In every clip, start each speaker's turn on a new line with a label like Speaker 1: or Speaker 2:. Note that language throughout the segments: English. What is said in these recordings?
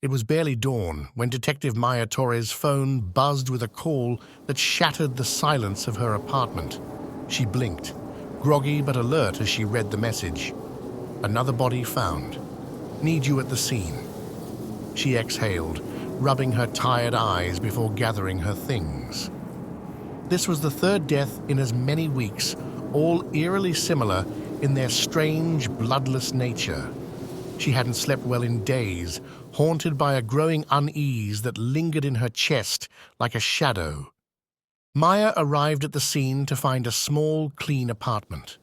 Speaker 1: It was barely dawn when Detective Maya Torres' phone buzzed with a call that shattered the silence of her apartment. She blinked, groggy but alert as she read the message. Another body found. Need you at the scene. She exhaled, rubbing her tired eyes before gathering her things. This was the third death in as many weeks, all eerily similar in their strange, bloodless nature. She hadn't slept well in days, haunted by a growing unease that lingered in her chest like a shadow. Maya arrived at the scene to find a small, clean apartment.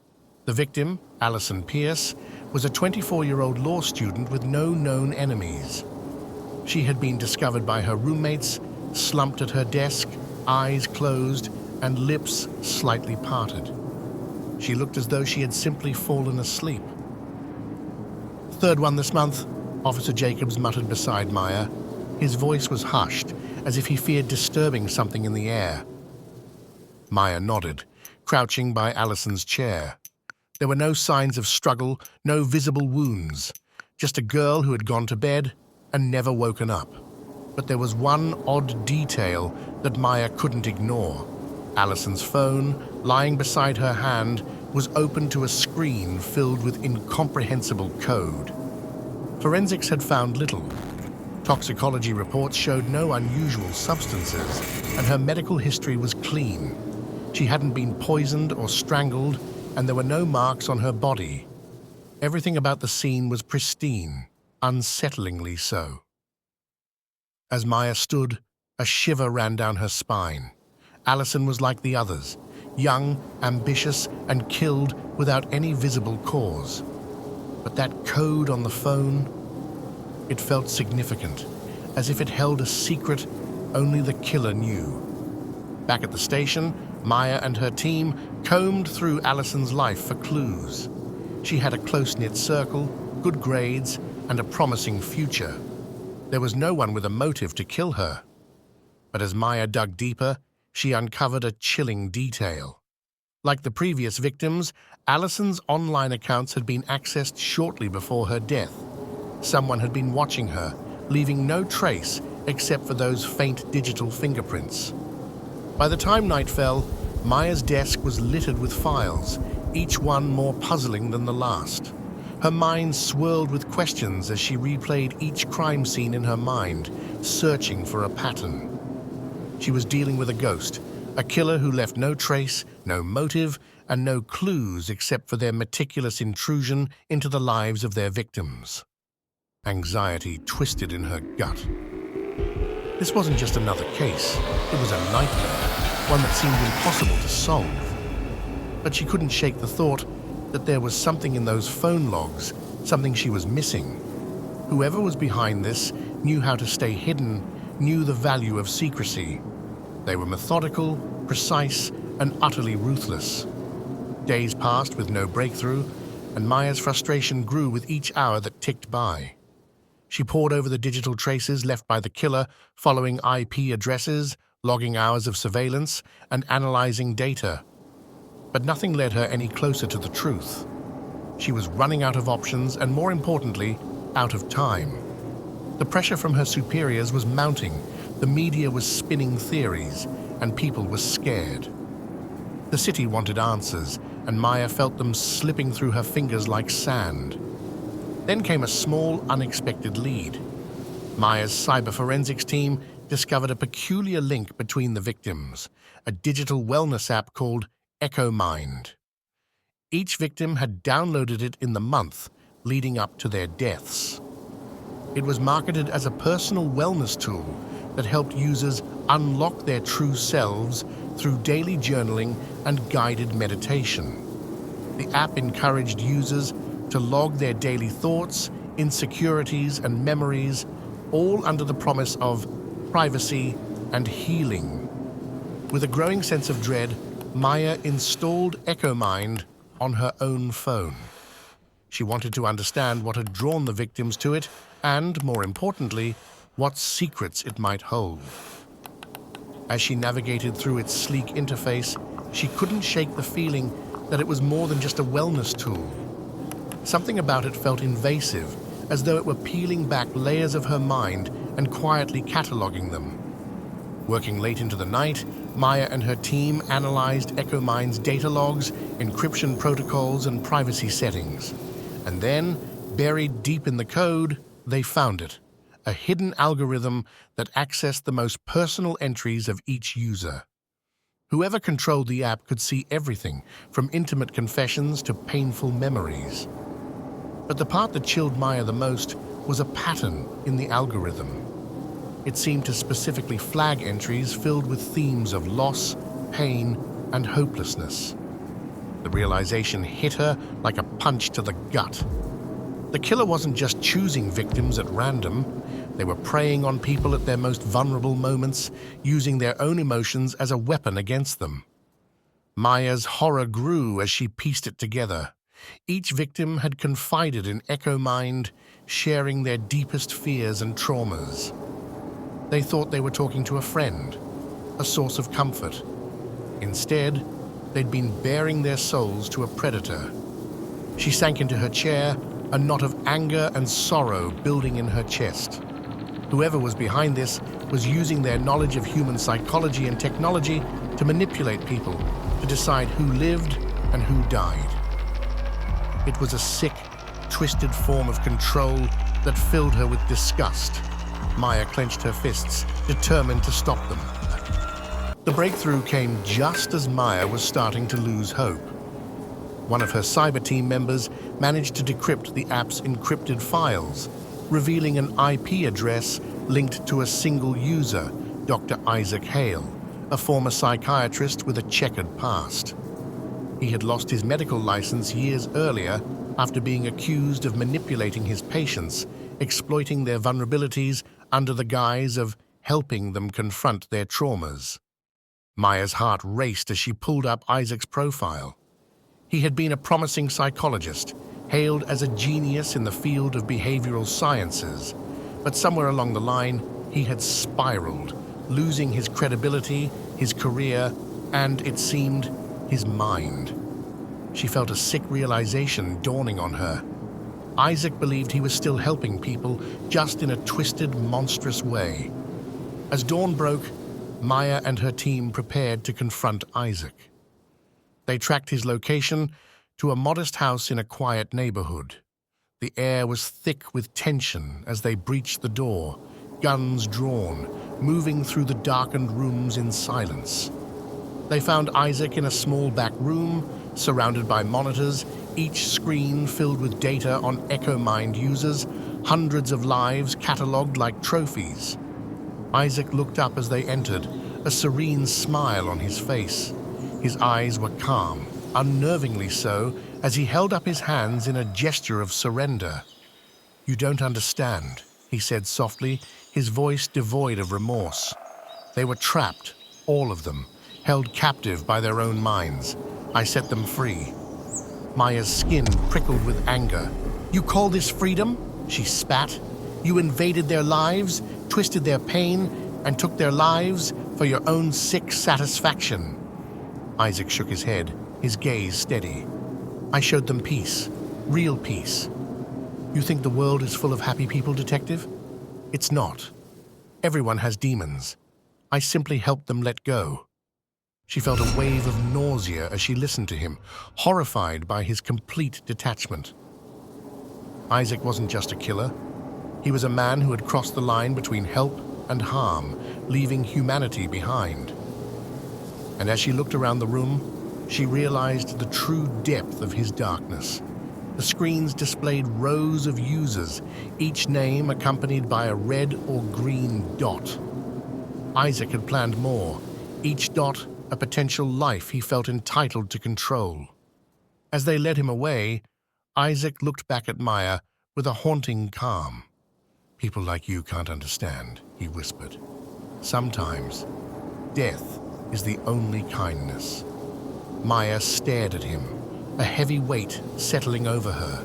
Speaker 1: The victim, Allison Pierce, was a 24-year-old law student with no known enemies. She had been discovered by her roommates, slumped at her desk, eyes closed and lips slightly parted. She looked as though she had simply fallen asleep. "Third one this month," Officer Jacobs muttered beside Maya. His voice was hushed, as if he feared disturbing something in the air. Maya nodded, crouching by Allison's chair. There were no signs of struggle, no visible wounds, just a girl who had gone to bed and never woken up. But there was one odd detail that Maya couldn't ignore. Allison's phone, lying beside her hand, was open to a screen filled with incomprehensible code. Forensics had found little. Toxicology reports showed no unusual substances, and her medical history was clean. She hadn't been poisoned or strangled, and there were no marks on her body. Everything about the scene was pristine, unsettlingly so. As Maya stood, a shiver ran down her spine. Allison was like the others, young, ambitious, and killed without any visible cause. But that code on the phone, it felt significant, as if it held a secret only the killer knew. Back at the station, Maya and her team combed through Allison's life for clues. She had a close-knit circle, good grades, and a promising future. There was no one with a motive to kill her. But as Maya dug deeper, she uncovered a chilling detail. Like the previous victims, Allison's online accounts had been accessed shortly before her death. Someone had been watching her, leaving no trace except for those faint digital fingerprints. By the time night fell, Maya's desk was littered with files, each one more puzzling than the last. Her mind swirled with questions as she replayed each crime scene in her mind, searching for a pattern. She was dealing with a ghost, a killer who left no trace, no motive, and no clues except for their meticulous intrusion into the lives of their victims. Anxiety twisted in her gut. This wasn't just another case, it was a nightmare, one that seemed impossible to solve. But she couldn't shake the thought that there was something in those phone logs, something she was missing. Whoever was behind this knew how to stay hidden, knew the value of secrecy. They were methodical, precise, and utterly ruthless. Days passed with no breakthrough, and Maya's frustration grew with each hour that ticked by. She pored over the digital traces left by the killer, following IP addresses, logging hours of surveillance, and analyzing data. But nothing led her any closer to the truth. She was running out of options and, more importantly, out of time. The pressure from her superiors was mounting, the media was spinning theories, and people were scared. The city wanted answers, and Maya felt them slipping through her fingers like sand. Then came a small, unexpected lead. Maya's cyber forensics team discovered a peculiar link between the victims, a digital wellness app called EchoMind. Each victim had downloaded it in the month leading up to their deaths. It was marketed as a personal wellness tool that helped users unlock their true selves through daily journaling and guided meditation. The app encouraged users to log their daily thoughts, insecurities, and memories, all under the promise of privacy and healing. With a growing sense of dread, Maya installed EchoMind on her own phone. She wanted to understand what had drawn the victims to it and, more importantly, what secrets it might hold. As she navigated through its sleek interface, she couldn't shake the feeling that it was more than just a wellness tool. Something about it felt invasive, as though it were peeling back layers of her mind and quietly cataloging them. Working late into the night, Maya and her team analyzed EchoMind's data logs, encryption protocols, and privacy settings. And then, buried deep in the code, they found it, a hidden algorithm that accessed the most personal entries of each user. Whoever controlled the app could see everything, from intimate confessions to painful memories. But the part that chilled Maya the most was a pattern in the algorithm. It seemed to specifically flag entries filled with themes of loss, pain, and hopelessness. The realization hit her like a punch to the gut. The killer wasn't just choosing victims at random. They were preying on people at their most vulnerable moments, using their own emotions as a weapon against them. Maya's horror grew as she pieced it together. Each victim had confided in EchoMind, sharing their deepest fears and traumas. They thought they were talking to a friend, a source of comfort. Instead, they'd been baring their souls to a predator. She sank into her chair, a knot of anger and sorrow building in her chest. Whoever was behind this was using their knowledge of human psychology and technology to manipulate people, to decide who lived and who died. It was a sick, twisted form of control that filled her with disgust. Maya clenched her fists, determined to stop them. The breakthrough came just as Maya was starting to lose hope. One of her cyber team members managed to decrypt the app's encrypted files, revealing an IP address linked to a single user, Dr. Isaac Hale, a former psychiatrist with a checkered past. He had lost his medical license years earlier after being accused of manipulating his patients, exploiting their vulnerabilities under the guise of helping them confront their traumas. Maya's heart raced as she pulled up Isaac's profile. He had been a promising psychologist, hailed as a genius in the field of behavioral sciences, but somewhere along the line, he had spiraled, losing his credibility, his career, and, it seemed, his mind. She felt a sick realization dawning on her. Isaac believed he was still helping people, just in a twisted, monstrous way. As dawn broke, Maya and her team prepared to confront Isaac. They tracked his location to a modest house in a quiet neighborhood. The air was thick with tension as they breached the door, guns drawn, moving through the darkened rooms in silence. They found Isaac in a small back room, surrounded by monitors, each screen filled with data on EchoMind users, hundreds of lives catalogued like trophies. Isaac looked up as they entered, a serene smile on his face. His eyes were calm, unnervingly so, as he held up his hands in a gesture of surrender. "You don't understand," he said softly, his voice devoid of remorse. "They were trapped, all of them, held captive by their own minds. I set them free." Maya's skin prickled with anger. "You call this freedom?" she spat. "You invaded their lives, twisted their pain, and took their lives for your own sick satisfaction." Isaac shook his head, his gaze steady. "I showed them peace, real peace." "You think the world is full of happy people, Detective? It's not. Everyone has demons. I simply helped them let go." She felt a wave of nausea as she listened to him, horrified by his complete detachment. Isaac wasn't just a killer. He was a man who had crossed the line between help and harm, leaving humanity behind. And as she looked around the room, she realized the true depth of his darkness. The screens displayed rows of users, each name accompanied by a red or green dot. Isaac had planned more, each dot a potential life he felt entitled to control. As they led him away, Isaac looked back at Maya with a haunting calm. "People like you can't understand," he whispered. "Sometimes, death is the only kindness." Maya stared at him, a heavy weight settling over her.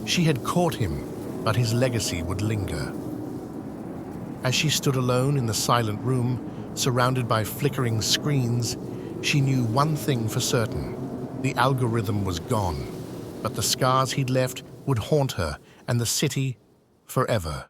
Speaker 1: She had caught him, but his legacy would linger. As she stood alone in the silent room, surrounded by flickering screens, she knew one thing for certain. The algorithm was gone, but the scars he'd left would haunt her, and the city forever.